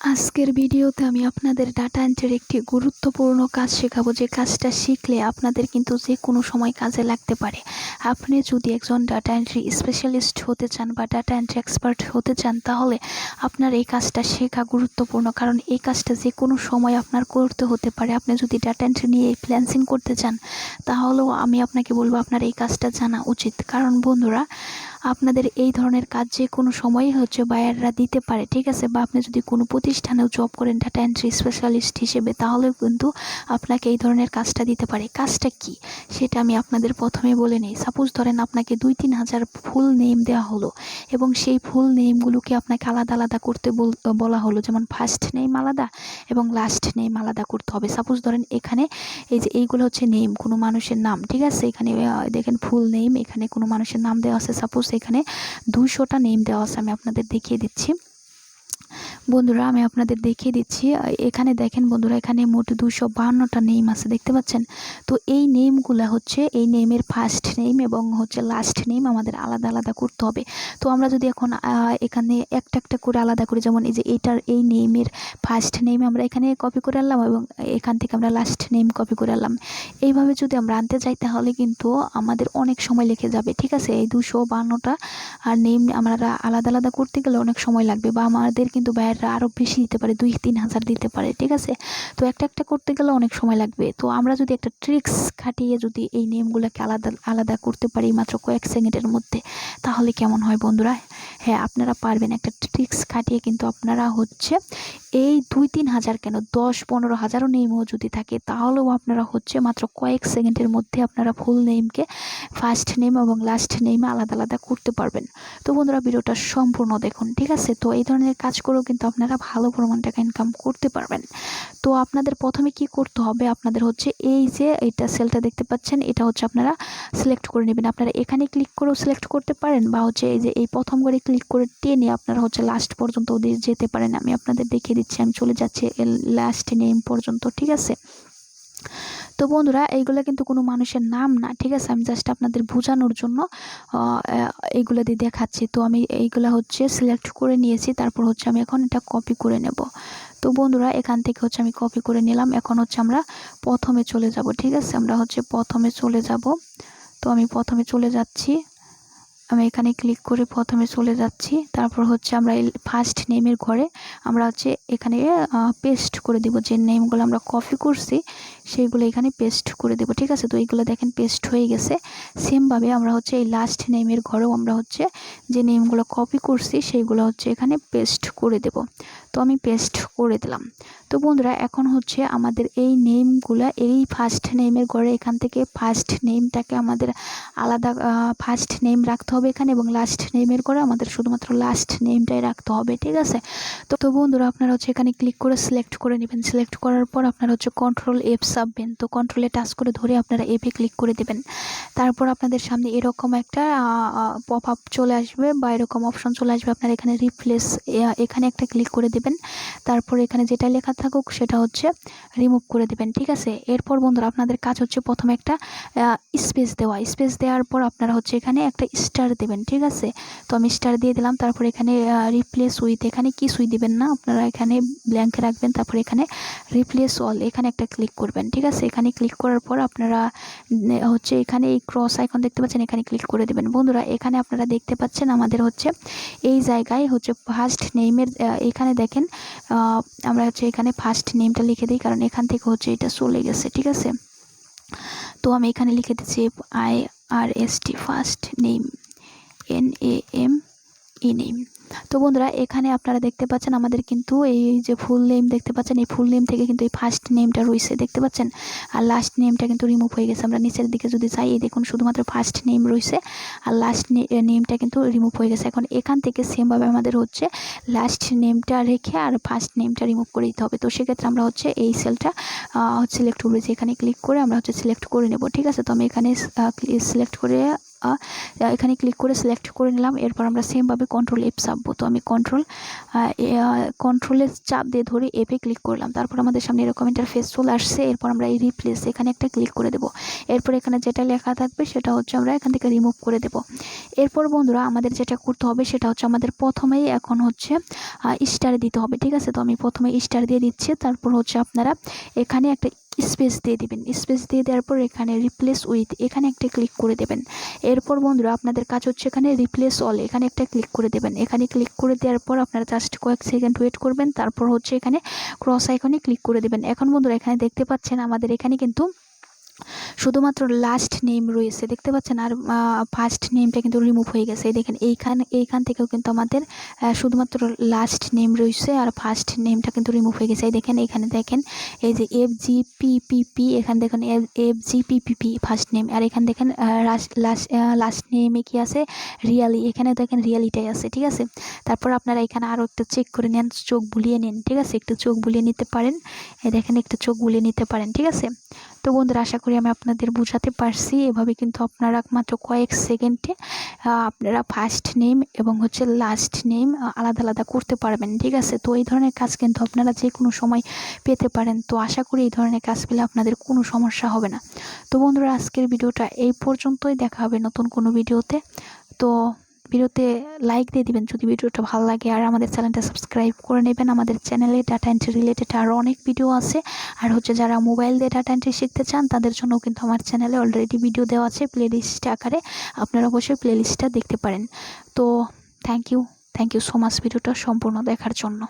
আজকের ভিডিওতে আমি আপনাদের ডাটা এন্ট্রির একটি গুরুত্বপূর্ণ কাজ শেখাবো, যে কাজটা শিখলে আপনাদের কিন্তু যে কোনো সময় কাজে লাগতে পারে। আপনি যদি একজন ডাটা এন্ট্রি স্পেশালিস্ট হতে চান বা ডাটা এন্ট্রি এক্সপার্ট হতে চান, তাহলে আপনার এই কাজটা শেখা গুরুত্বপূর্ণ, কারণ এই কাজটা যে কোনো সময় আপনার করতে হতে পারে। আপনি যদি ডাটা এন্ট্রি নিয়ে ফ্রিল্যান্সিং করতে চান, তাহলেও আমি আপনাকে বলবো আপনার এই কাজটা জানা উচিত। কারণ বন্ধুরা, আপনাদের এই ধরনের কাজ যে কোনো সময়ই বায়াররা দিতে পারে, ঠিক আছে? বা আপনি যদি কোনো প্রতিষ্ঠানেও জব করেন ডাটা এন্ট্রি স্পেশালিস্ট হিসেবে, তাহলেও কিন্তু আপনাকে এই ধরনের কাজটা দিতে পারে। কাজটা কি সেটা আমি আপনাদের প্রথমে বলে নিই। সাপোজ ধরেন আপনাকে 2-3 হাজার ফুল নেম দেওয়া হলো, এবং সেই ফুল নেমগুলোকে আপনাকে আলাদা আলাদা করতে বলা হলো, যেমন ফার্স্ট নেম আলাদা এবং লাস্ট নেম আলাদা করতে হবে। সাপোজ ধরেন এখানে এইগুলো হচ্ছে নেম, কোনো মানুষের নাম, ঠিক আছে? এখানে দেখেন ফুল নেম, এখানে কোনো মানুষের নাম দেওয়া আছে। সাপোজ এখানে 200টা নেম দেওয়া আছে। আমি আপনাদের দেখিয়ে দিচ্ছি বন্ধুরা, আমি আপনাদের দেখিয়ে দিচ্ছি। এখানে দেখেন বন্ধুরা, এখানে মোট 252টা নেম আছে, দেখতে পাচ্ছেন? তো এই নেমগুলো এই নেমের ফার্স্ট নেম এবং লাস্ট নেম আমাদের আলাদা আলাদা করতে হবে। তো আমরা যদি এখন এখানে একটা একটা করে আলাদা করি, যেমন এই নেমের ফার্স্ট নেম আমরা এখানে কপি করে আনলাম এবং এখান থেকে আমরা লাস্ট নেম কপি করে আনলাম। এইভাবে যদি আমরা আনতে যাই, তাহলে কিন্তু আমাদের অনেক সময় লেগে যাবে, ঠিক আছে? এই 252টা আর নেম আমরা আলাদা আলাদা করতে গেলে অনেক সময় লাগবে, বা আমাদের কিন্তু বাইরেরা আরও বেশি দিতে পারে, 2-3 হাজার দিতে পারে, ঠিক আছে? তো একটা একটা করতে গেলে অনেক সময় লাগবে। তো আমরা যদি একটা ট্রিক্স খাটিয়ে যদি এই নেমগুলোকে আলাদা আলাদা করতে পারি মাত্র কয়েক সেকেন্ডের মধ্যে, তাহলে কেমন হয় বন্ধুরা? হ্যাঁ, আপনারা পারবেন। একটা ট্রিক্স খাটিয়ে কিন্তু আপনারা এই 2-3 হাজার কেন, 10-15 হাজারও নেমও যদি থাকে, তাহলেও আপনারা মাত্র কয়েক সেকেন্ডের মধ্যে আপনারা ফুল নেমকে ফার্স্ট নেম এবং লাস্ট নেমে আলাদা আলাদা করতে পারবেন। তো বন্ধুরা, ভিডিওটা সম্পূর্ণ দেখুন, ঠিক আছে? তো এই ধরনের কাজ করেও কিন্তু আপনারা ভালো পরিমাণ টাকা ইনকাম করতে পারবেন। তো আপনাদের প্রথমে কি করতে হবে, আপনাদের এই যে এইটা সেলটা দেখতে পাচ্ছেন, এটা আপনারা সিলেক্ট করে নেবেন। আপনারা এখানে ক্লিক করেও সিলেক্ট করতে পারেন, বা এই প্রথম করে ক্লিক করে টেনে আপনারা লাস্ট পর্যন্ত ওদের যেতে পারেন। আমি আপনাদের দেখিয়ে দিচ্ছি, আমি চলে যাচ্ছি লাস্ট নেম পর্যন্ত, ঠিক আছে? তো বন্ধুরা, এইগুলো কিন্তু কোনো মানুষের নাম না, ঠিক আছে? আমি জাস্ট আপনাদের বোঝানোর জন্য এইগুলো দিয়ে দেখাচ্ছি। তো আমি এইগুলো সিলেক্ট করে নিয়েছি, তারপর আমি এখন এটা কপি করে নেব। তো বন্ধুরা, এখান থেকে আমি কপি করে নিলাম। এখন আমরা প্রথমে চলে যাব, ঠিক আছে? আমরা প্রথমে চলে যাব। তো আমি প্রথমে চলে যাচ্ছি, আমি এখানে ক্লিক করে প্রথমে চলে যাচ্ছি। তারপর আমরা এই ফার্স্ট নেমের ঘরে আমরা এখানে পেস্ট করে দেব, যে নেমগুলো আমরা কপি করছি সেইগুলো এখানে পেস্ট করে দেব, ঠিক আছে? তো এইগুলো দেখেন পেস্ট হয়ে গেছে। সেমভাবে আমরা এই লাস্ট নেমের ঘরেও আমরা যে নেমগুলো কপি করছি সেইগুলো এখানে পেস্ট করে দেব। তো আমি পেস্ট করে দিলাম। তো বন্ধুরা, এখন আমাদের এই নেমগুলো এই ফার্স্ট নেমের ঘরে এখান থেকে ফার্স্ট নেমটাকে আমাদের আলাদা ফার্স্ট নেম রাখতে হবে এখানে, এবং লাস্ট নেমের করে আমাদের শুধুমাত্র লাস্ট নেমটাই রাখতে হবে, ঠিক আছে? তো বন্ধুরা, আপনারা এখানে ক্লিক করে সিলেক্ট করে নেবেন। সিলেক্ট করার পর আপনারা কন্ট্রোল F চাপবেন। তো কন্ট্রোলে টাচ করে ধরে আপনারা F-এ ক্লিক করে দেবেন। তারপর আপনাদের সামনে এরকম একটা পপ আপ চলে আসবে, বা এরকম অপশন চলে আসবে। আপনারা এখানে রিপ্লেস, এখানে একটা ক্লিক করে দেবেন। তারপর এখানে যেটা লেখা থাকুক সেটা রিমুভ করে দেবেন, ঠিক আছে? এরপর বন্ধুরা, আপনাদের কাজ প্রথমে একটা স্পেস দেওয়া। স্পেস দেওয়ার পর আপনারা এখানে একটা স্টার দেবেন, ঠিক আছে? তো আমি স্টার দিয়ে দিলাম। তারপর এখানে রিপ্লেস উইথ, এখানে কিছুই দিবেন না, আপনারা এখানে ব্ল্যাঙ্ক রাখবেন। তারপর এখানে রিপ্লেস অল, এখানে একটা ক্লিক করবেন, ঠিক আছে? এখানে ক্লিক করার পর আপনারা এখানে এই ক্রস আইকন দেখতে পাচ্ছেন, এখানে ক্লিক করে দেবেন। বন্ধুরা, এখানে আপনারা দেখতে পাচ্ছেন আমাদের এই জায়গায় ফার্স্ট নেমের এখানে দেখেন আমরা এখানে ফার্স্ট নেমটা লিখে দিই, কারণ এখান থেকে এটা চলে গেছে, ঠিক আছে? তো আমি এখানে লিখে দিচ্ছি FIRST first name, NAME name. তো বন্ধুরা, এখানে আপনারা দেখতে পাচ্ছেন আমাদের কিন্তু এই যে ফুল নেম দেখতে পাচ্ছেন, এই ফুল নেম থেকে কিন্তু এই ফার্স্ট নেমটা রয়েছে, দেখতে পাচ্ছেন? আর লাস্ট নেমটা কিন্তু রিমুভ হয়ে গেছে। আমরা নিচের দিকে যদি যাই, এই দেখুন শুধুমাত্র ফার্স্ট নেম রয়েছে, আর লাস্ট নেমটা কিন্তু রিমুভ হয়ে গেছে। এখন এখান থেকে সেমভাবে আমাদের লাস্ট নেমটা রেখে আর ফার্স্ট নেমটা রিমুভ করে দিতে হবে। তো সেক্ষেত্রে আমরা এই সেলটা সিলেক্ট করবো, যে এখানে ক্লিক করে আমরা সিলেক্ট করে নেব, ঠিক আছে? তো আমি এখানে সিলেক্ট করে এখানে ক্লিক করে সিলেক্ট করে নিলাম। এরপর আমরা সেমভাবে কন্ট্রোল F চাপবো। তো আমি কন্ট্রোলের চাপ দিয়ে ধরে F-এ ক্লিক করলাম। তারপর আমাদের সামনে এরকম ইন্টারফেস চলে আসছে। এরপর আমরা এই রিপ্লেস এখানে একটা ক্লিক করে দেবো। এরপর এখানে যেটা লেখা থাকবে সেটা হচ্ছে আমরা এখান থেকে রিমুভ করে দেব। এরপর বন্ধুরা আমাদের যেটা করতে হবে সেটা হচ্ছে আমাদের প্রথমেই এখন হচ্ছে স্টার দিতে হবে, ঠিক আছে। তো আমি প্রথমে স্টার দিয়ে দিচ্ছি। তারপর হচ্ছে আপনারা এখানে একটা স্পেস দিয়ে দিবেন। স্পেস দিয়ে দেওয়ার পর এখানে রিপ্লেস উইথ এখানে একটা ক্লিক করে দেবেন। এরপর বন্ধুরা আপনাদের কাজ হচ্ছে এখানে রিপ্লেস অল এখানে একটা ক্লিক করে দেবেন। এখানে ক্লিক করে দেওয়ার পর আপনারা জাস্ট কয়েক সেকেন্ড ওয়েট করবেন। তারপর হচ্ছে এখানে ক্রস আইকনে ক্লিক করে দেবেন। এখন বন্ধুরা এখানে দেখতে পাচ্ছেন আমাদের এখানে কিন্তু শুধুমাত্র লাস্ট নেম রয়েছে, দেখতে পাচ্ছেন, আর ফার্স্ট নেমটা কিন্তু রিমুভ হয়ে গেছে। দেখেন এইখান থেকেও কিন্তু আমাদের শুধুমাত্র লাস্ট নেম রয়েছে আর ফার্স্ট নেমটা কিন্তু রিমুভ হয়ে গেছে। দেখেন এখানে দেখেন এই যে FGPPP, এখানে দেখেন FGPPP ফার্স্ট নেম, আর এখানে দেখেন লাস্ট নেমে কি আছে, রিয়ালি, এখানে দেখেন রিয়ালিটাই আছে, ঠিক আছে। তারপর আপনারা এখানে আরও একটু চেক করে নেন, চোখ বুলিয়ে নিন, ঠিক আছে, একটু চোখ বুলিয়ে নিতে পারেন। দেখেন একটু চোখ বুলিয়ে নিতে পারেন, ঠিক আছে। তো বন্ধুরা আশা করি আমি আপনাদের বোঝাতে পারছি। এভাবে কিন্তু আপনারা মাত্র কয়েক সেকেন্ডে আপনারা ফার্স্ট নেম এবং হচ্ছে লাস্ট নেম আলাদা আলাদা করতে পারবেন, ঠিক আছে। তো এই ধরনের কাজ কিন্তু আপনারা যে কোনো সময় পেতে পারেন। তো আশা করি এই ধরনের কাজ পেলে আপনাদের কোনো সমস্যা হবে না। তো বন্ধুরা আজকের ভিডিওটা এই পর্যন্তই, দেখা হবে নতুন কোনো ভিডিওতে। তো ভিডিওতে লাইক দিয়ে দিবেন যদি ভিডিওটা ভালো লাগে, আর আমাদের চ্যানেলটা সাবস্ক্রাইব করে নেবেন। আমাদের চ্যানেলে ডাটা এন্ট্রি রিলেটেড আরও অনেক ভিডিও আছে। আর হচ্ছে যারা মোবাইল দিয়ে ডাটা এন্ট্রি শিখতে চান তাদের জন্য কিন্তু আমার চ্যানেলে অলরেডি ভিডিও দেওয়া আছে প্লেলিস্ট আকারে, আপনারা অবশ্যই প্লেলিস্টটা দেখতে পারেন। তো থ্যাংক ইউ সো মাচ ভিডিওটা সম্পূর্ণ দেখার জন্য।